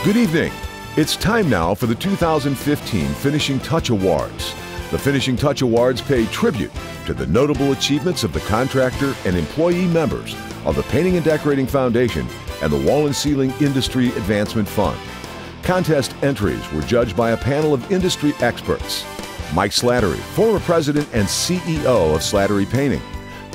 Good evening. It's time now for the 2015 Finishing Touch Awards. The Finishing Touch Awards pay tribute to the notable achievements of the contractor and employee members of the Painting and Decorating Foundation and the Wall and Ceiling Industry Advancement Fund. Contest entries were judged by a panel of industry experts. Mike Slattery, former president and CEO of Slattery Painting.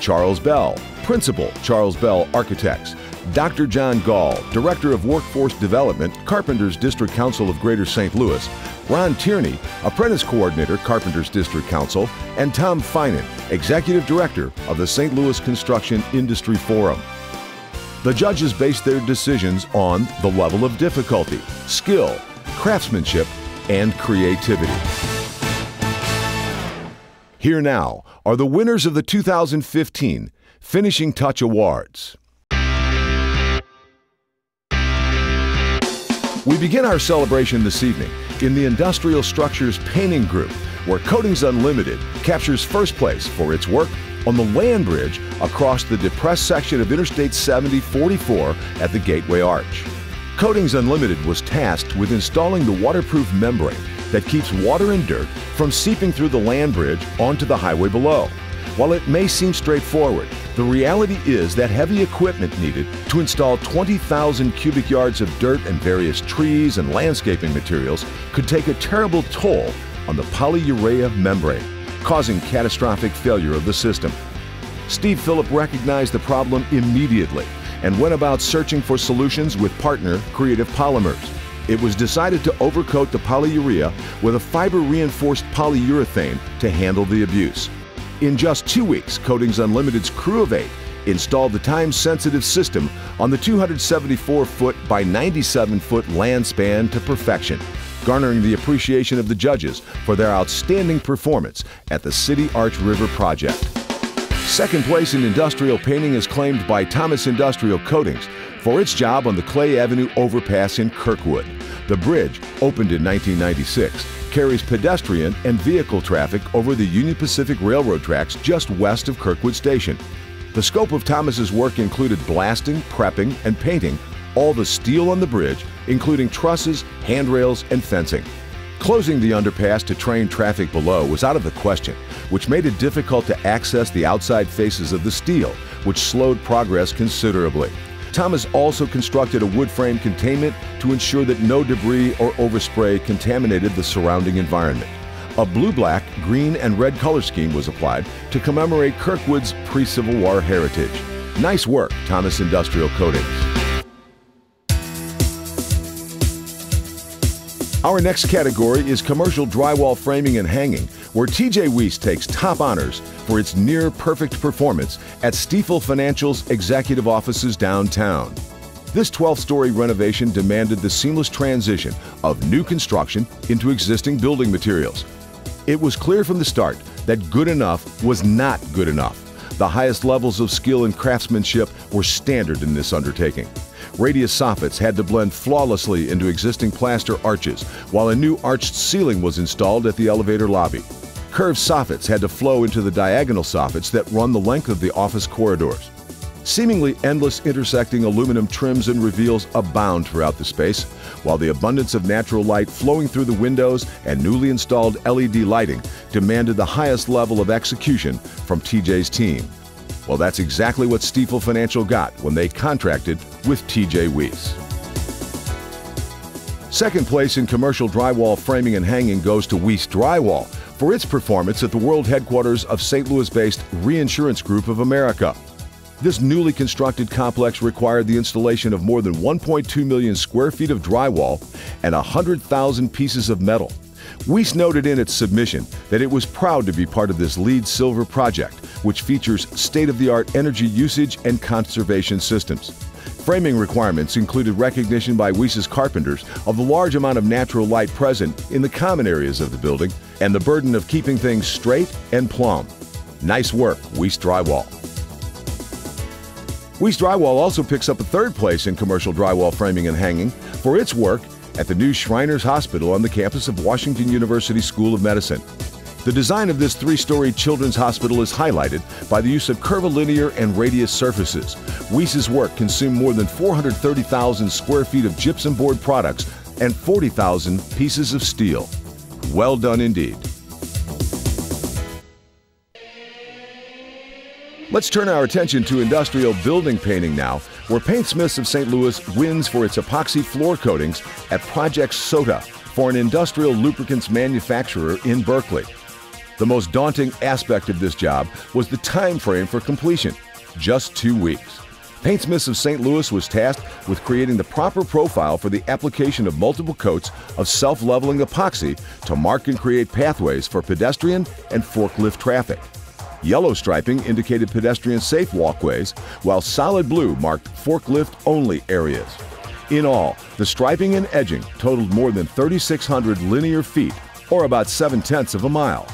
Charles Bell, Principal, Charles Bell Architects. Dr. John Gall, Director of Workforce Development, Carpenters District Council of Greater St. Louis. Ron Tierney, Apprentice Coordinator, Carpenters District Council. And Tom Finan, Executive Director of the St. Louis Construction Industry Forum. The judges based their decisions on the level of difficulty, skill, craftsmanship, and creativity. Here now are the winners of the 2015 Finishing Touch Awards. We begin our celebration this evening in the Industrial Structures Painting Group, where Coatings Unlimited captures first place for its work on the land bridge across the depressed section of Interstate 7044 at the Gateway Arch. Coatings Unlimited was tasked with installing the waterproof membrane that keeps water and dirt from seeping through the land bridge onto the highway below. While it may seem straightforward, the reality is that heavy equipment needed to install 20,000 cubic yards of dirt and various trees and landscaping materials could take a terrible toll on the polyurea membrane, causing catastrophic failure of the system. Steve Phillip recognized the problem immediately and went about searching for solutions with partner Creative Polymers. It was decided to overcoat the polyurea with a fiber-reinforced polyurethane to handle the abuse. In just 2 weeks, Coatings Unlimited's crew of 8 installed the time-sensitive system on the 274-foot by 97-foot land span to perfection, garnering the appreciation of the judges for their outstanding performance at the City Arch River project. Second place in industrial painting is claimed by Thomas Industrial Coatings for its job on the Clay Avenue overpass in Kirkwood. The bridge, opened in 1996, carries pedestrian and vehicle traffic over the Union Pacific Railroad tracks just west of Kirkwood Station. The scope of Thomas's work included blasting, prepping, and painting all the steel on the bridge, including trusses, handrails, and fencing. Closing the underpass to train traffic below was out of the question, which made it difficult to access the outside faces of the steel, which slowed progress considerably. Thomas also constructed a wood frame containment to ensure that no debris or overspray contaminated the surrounding environment. A blue, black, green, and red color scheme was applied to commemorate Kirkwood's pre-Civil War heritage. Nice work, Thomas Industrial Coatings. Our next category is commercial drywall framing and hanging, where TJ Weiss takes top honors for its near-perfect performance at Stifel Financial's executive offices downtown. This 12-story renovation demanded the seamless transition of new construction into existing building materials. It was clear from the start that good enough was not good enough. The highest levels of skill and craftsmanship were standard in this undertaking. Radius soffits had to blend flawlessly into existing plaster arches, while a new arched ceiling was installed at the elevator lobby. Curved soffits had to flow into the diagonal soffits that run the length of the office corridors. Seemingly endless intersecting aluminum trims and reveals abound throughout the space, while the abundance of natural light flowing through the windows and newly installed LED lighting demanded the highest level of execution from TJ's team. Well, that's exactly what Stifel Financial got when they contracted with TJ Weiss. Second place in commercial drywall framing and hanging goes to Weiss Drywall for its performance at the world headquarters of St. Louis-based Reinsurance Group of America. This newly constructed complex required the installation of more than 1.2 million square feet of drywall and 100,000 pieces of metal. Weiss noted in its submission that it was proud to be part of this LEED Silver project, which features state-of-the-art energy usage and conservation systems. Framing requirements included recognition by Weiss's carpenters of the large amount of natural light present in the common areas of the building and the burden of keeping things straight and plumb. Nice work, Weiss Drywall. Weiss Drywall also picks up a third place in commercial drywall framing and hanging for its work at the new Shriners Hospital on the campus of Washington University School of Medicine. The design of this 3-story children's hospital is highlighted by the use of curvilinear and radius surfaces. Weiss's work consumed more than 430,000 square feet of gypsum board products and 40,000 pieces of steel. Well done indeed. Let's turn our attention to industrial building painting now, where Paintsmiths of St. Louis wins for its epoxy floor coatings at Project Soda for an industrial lubricants manufacturer in Berkeley. The most daunting aspect of this job was the time frame for completion, just 2 weeks. Paintsmiths of St. Louis was tasked with creating the proper profile for the application of multiple coats of self-leveling epoxy to mark and create pathways for pedestrian and forklift traffic. Yellow striping indicated pedestrian-safe walkways, while solid blue marked forklift-only areas. In all, the striping and edging totaled more than 3,600 linear feet, or about 7/10 of a mile.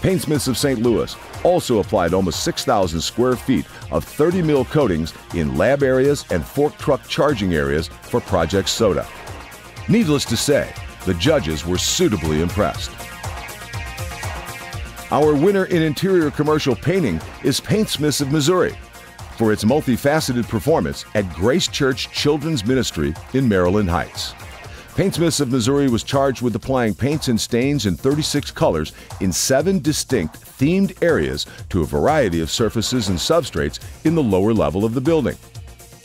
Paintsmiths of St. Louis also applied almost 6,000 square feet of 30 mil coatings in lab areas and fork truck charging areas for Project Soda. Needless to say, the judges were suitably impressed. Our winner in interior commercial painting is Paintsmiths of Missouri for its multifaceted performance at Grace Church Children's Ministry in Maryland Heights. Paintsmiths of Missouri was charged with applying paints and stains in 36 colors in 7 distinct themed areas to a variety of surfaces and substrates in the lower level of the building.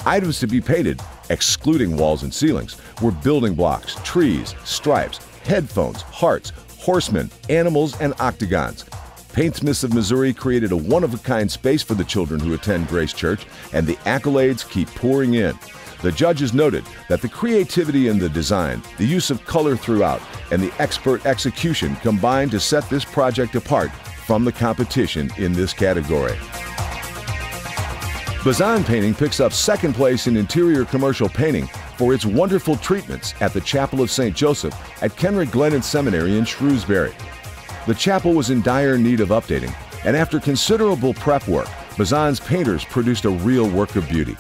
Items to be painted, excluding walls and ceilings, were building blocks, trees, stripes, headphones, hearts, horsemen, animals, and octagons. Paintsmiths of Missouri created a one-of-a-kind space for the children who attend Grace Church, and the accolades keep pouring in. The judges noted that the creativity in the design, the use of color throughout, and the expert execution combined to set this project apart from the competition in this category. Bazan Painting picks up second place in interior commercial painting for its wonderful treatments at the Chapel of St. Joseph at Kenrick Glennon Seminary in Shrewsbury. The chapel was in dire need of updating, and after considerable prep work, Bazan's painters produced a real work of beauty.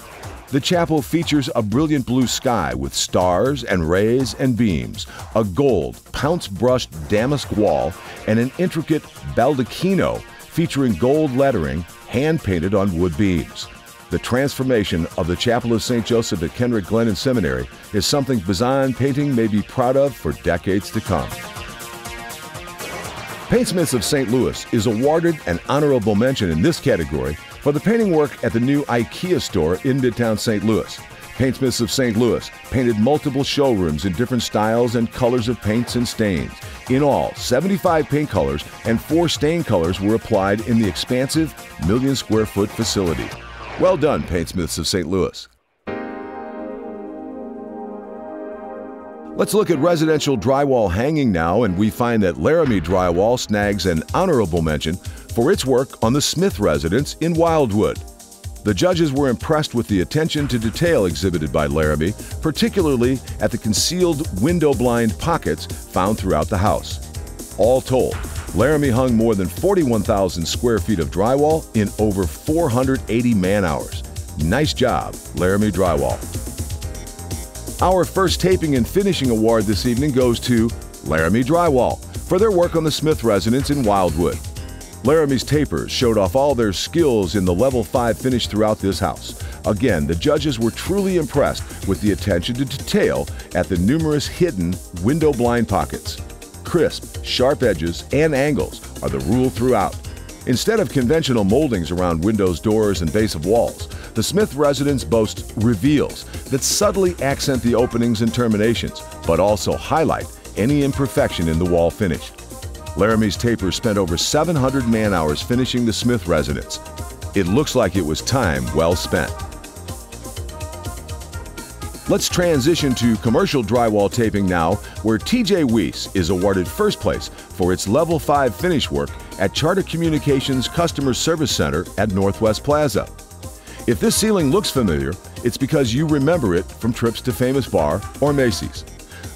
The chapel features a brilliant blue sky with stars and rays and beams, a gold, pounce-brushed damask wall, and an intricate baldacchino featuring gold lettering hand-painted on wood beams. The transformation of the Chapel of St. Joseph at Kenrick Glennon Seminary is something Bazan Painting may be proud of for decades to come. Paintsmiths of St. Louis is awarded an honorable mention in this category for the painting work at the new IKEA store in Midtown St. Louis. Paintsmiths of St. Louis painted multiple showrooms in different styles and colors of paints and stains. In all, 75 paint colors and 4 stain colors were applied in the expansive million-square-foot facility. Well done, Paintsmiths of St. Louis. Let's look at residential drywall hanging now, and we find that Laramie Drywall snags an honorable mention for its work on the Smith residence in Wildwood. The judges were impressed with the attention to detail exhibited by Laramie, particularly at the concealed window blind pockets found throughout the house. All told, Laramie hung more than 41,000 square feet of drywall in over 480 man-hours. Nice job, Laramie Drywall. Our first taping and finishing award this evening goes to Laramie Drywall for their work on the Smith residence in Wildwood. Laramie's tapers showed off all their skills in the level 5 finish throughout this house. Again, the judges were truly impressed with the attention to detail at the numerous hidden window blind pockets. Crisp, sharp edges and angles are the rule throughout. Instead of conventional moldings around windows, doors, and base of walls, the Smith residence boasts reveals that subtly accent the openings and terminations, but also highlight any imperfection in the wall finish. Laramie's tapers spent over 700 man-hours finishing the Smith residence. It looks like it was time well spent. Let's transition to commercial drywall taping now, where TJ Weiss is awarded first place for its Level 5 finish work at Charter Communications Customer Service Center at Northwest Plaza. If this ceiling looks familiar, it's because you remember it from trips to Famous Bar or Macy's.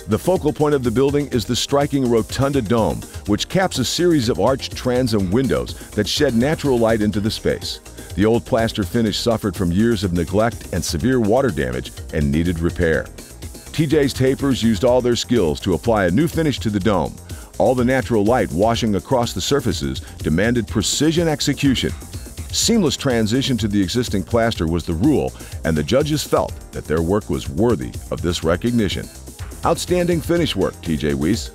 The focal point of the building is the striking rotunda dome, which caps a series of arched transom windows that shed natural light into the space. The old plaster finish suffered from years of neglect and severe water damage and needed repair. TJ's tapers used all their skills to apply a new finish to the dome, All the natural light washing across the surfaces demanded precision execution. Seamless transition to the existing plaster was the rule, and the judges felt that their work was worthy of this recognition. Outstanding finish work, T.J. Weiss.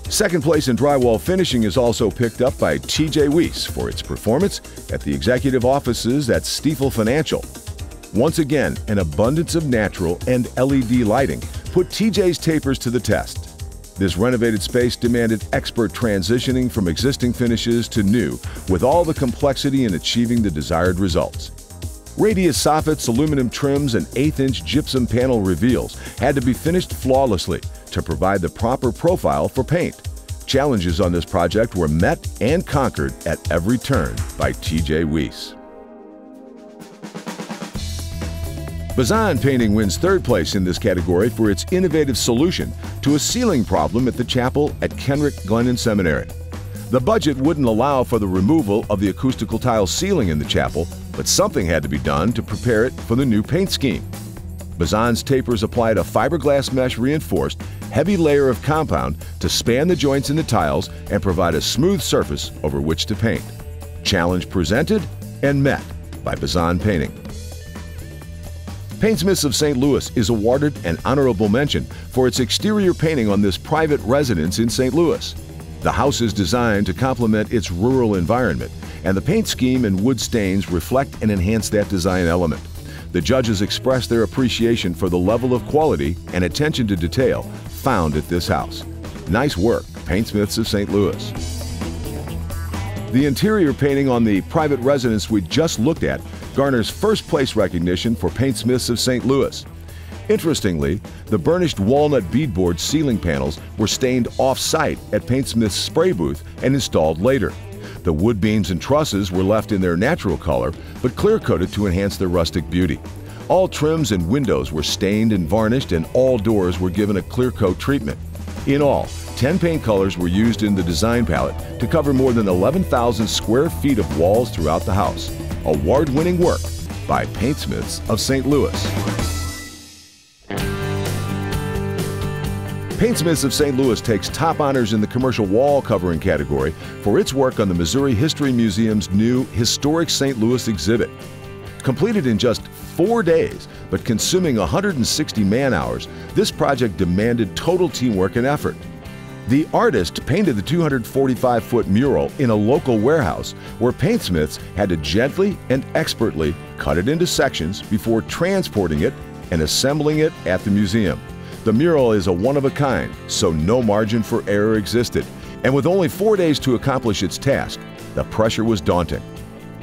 Second place in drywall finishing is also picked up by T.J. Weiss for its performance at the executive offices at Stifel Financial. Once again, an abundance of natural and LED lighting put T.J.'s tapers to the test. This renovated space demanded expert transitioning from existing finishes to new, with all the complexity in achieving the desired results. Radius soffits, aluminum trims, and 1/8-inch gypsum panel reveals had to be finished flawlessly to provide the proper profile for paint. Challenges on this project were met and conquered at every turn by T.J. Weiss. Bazan Painting wins third place in this category for its innovative solution to a ceiling problem at the chapel at Kenrick Glennon Seminary. The budget wouldn't allow for the removal of the acoustical tile ceiling in the chapel, but something had to be done to prepare it for the new paint scheme. Bazan's tapers applied a fiberglass mesh reinforced heavy layer of compound to span the joints in the tiles and provide a smooth surface over which to paint. Challenge presented and met by Bazan Painting. Paintsmiths of St. Louis is awarded an honorable mention for its exterior painting on this private residence in St. Louis. The house is designed to complement its rural environment, and the paint scheme and wood stains reflect and enhance that design element. The judges expressed their appreciation for the level of quality and attention to detail found at this house. Nice work, Paintsmiths of St. Louis. The interior painting on the private residence we just looked at garners first place recognition for Paintsmiths of St. Louis. Interestingly, the burnished walnut beadboard ceiling panels were stained off-site at Paintsmith's spray booth and installed later. The wood beams and trusses were left in their natural color, but clear-coated to enhance their rustic beauty. All trims and windows were stained and varnished, and all doors were given a clear coat treatment. In all, 10 paint colors were used in the design palette to cover more than 11,000 square feet of walls throughout the house. Award-winning work by Paintsmiths of St. Louis. Paintsmiths of St. Louis takes top honors in the commercial wall covering category for its work on the Missouri History Museum's new Historic St. Louis exhibit. Completed in just 4 days, but consuming 160 man-hours, this project demanded total teamwork and effort. The artist painted the 245-foot mural in a local warehouse where paintsmiths had to gently and expertly cut it into sections before transporting it and assembling it at the museum. The mural is a one-of-a-kind, so no margin for error existed, and with only 4 days to accomplish its task, the pressure was daunting.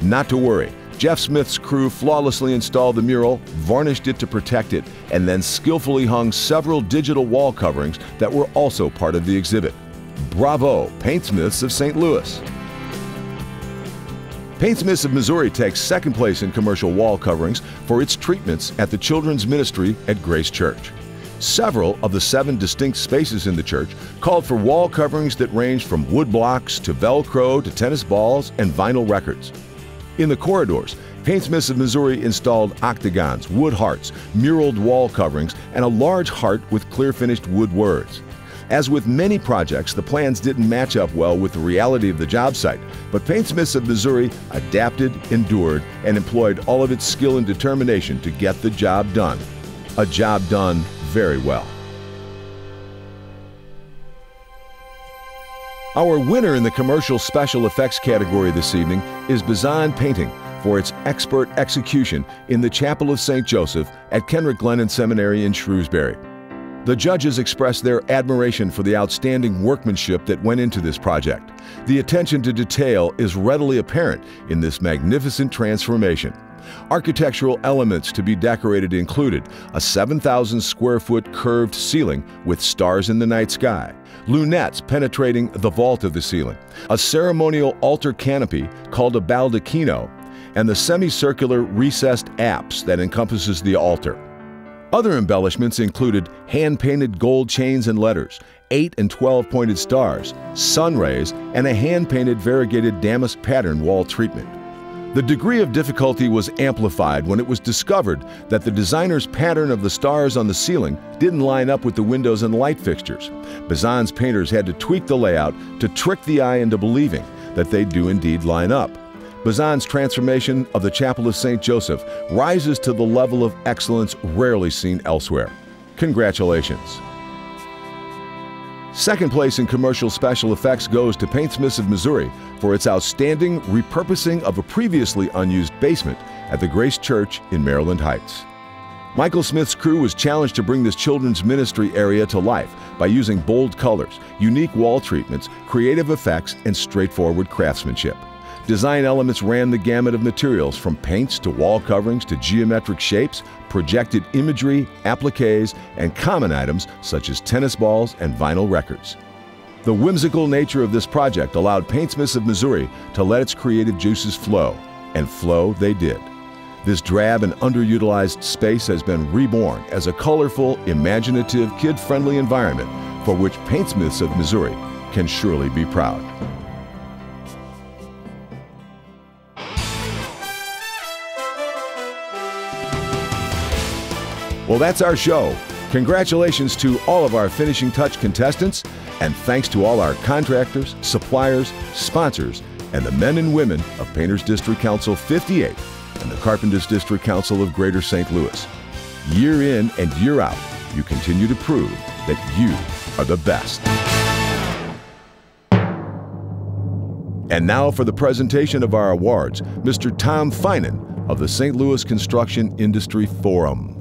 Not to worry, Jeff Smith's crew flawlessly installed the mural, varnished it to protect it, and then skillfully hung several digital wall coverings that were also part of the exhibit. Bravo, Paintsmiths of St. Louis! Paintsmiths of Missouri takes second place in commercial wall coverings for its treatments at the Children's Ministry at Grace Church. Several of the 7 distinct spaces in the church called for wall coverings that ranged from wood blocks to Velcro to tennis balls and vinyl records. In the corridors, Paintsmiths of Missouri installed octagons, wood hearts, muraled wall coverings, and a large heart with clear-finished wood words. As with many projects, the plans didn't match up well with the reality of the job site, but Paintsmiths of Missouri adapted, endured, and employed all of its skill and determination to get the job done. A job done very well. Our winner in the commercial special effects category this evening is Bazan Painting for its expert execution in the Chapel of St. Joseph at Kenrick Glennon Seminary in Shrewsbury. The judges expressed their admiration for the outstanding workmanship that went into this project. The attention to detail is readily apparent in this magnificent transformation. Architectural elements to be decorated included a 7,000 square foot curved ceiling with stars in the night sky, lunettes penetrating the vault of the ceiling, a ceremonial altar canopy called a baldacchino, and the semicircular recessed apse that encompasses the altar. Other embellishments included hand-painted gold chains and letters, 8 and 12-pointed stars, sun rays, and a hand-painted variegated damask pattern wall treatment. The degree of difficulty was amplified when it was discovered that the designer's pattern of the stars on the ceiling didn't line up with the windows and light fixtures. Bazan's painters had to tweak the layout to trick the eye into believing that they do indeed line up. Bazan's transformation of the Chapel of St. Joseph rises to the level of excellence rarely seen elsewhere. Congratulations. Second place in commercial special effects goes to Paintsmiths of Missouri for its outstanding repurposing of a previously unused basement at the Grace Church in Maryland Heights. Michael Smith's crew was challenged to bring this children's ministry area to life by using bold colors, unique wall treatments, creative effects, and straightforward craftsmanship. Design elements ran the gamut of materials from paints to wall coverings to geometric shapes, projected imagery, appliques, and common items such as tennis balls and vinyl records. The whimsical nature of this project allowed Paintsmiths of Missouri to let its creative juices flow, and flow they did. This drab and underutilized space has been reborn as a colorful, imaginative, kid-friendly environment for which Paintsmiths of Missouri can surely be proud. Well, that's our show. Congratulations to all of our Finishing Touch contestants, and thanks to all our contractors, suppliers, sponsors, and the men and women of Painters District Council 58 and the Carpenters District Council of Greater St. Louis. Year in and year out, you continue to prove that you are the best. And now for the presentation of our awards, Mr. Tom Finan of the St. Louis Construction Industry Forum.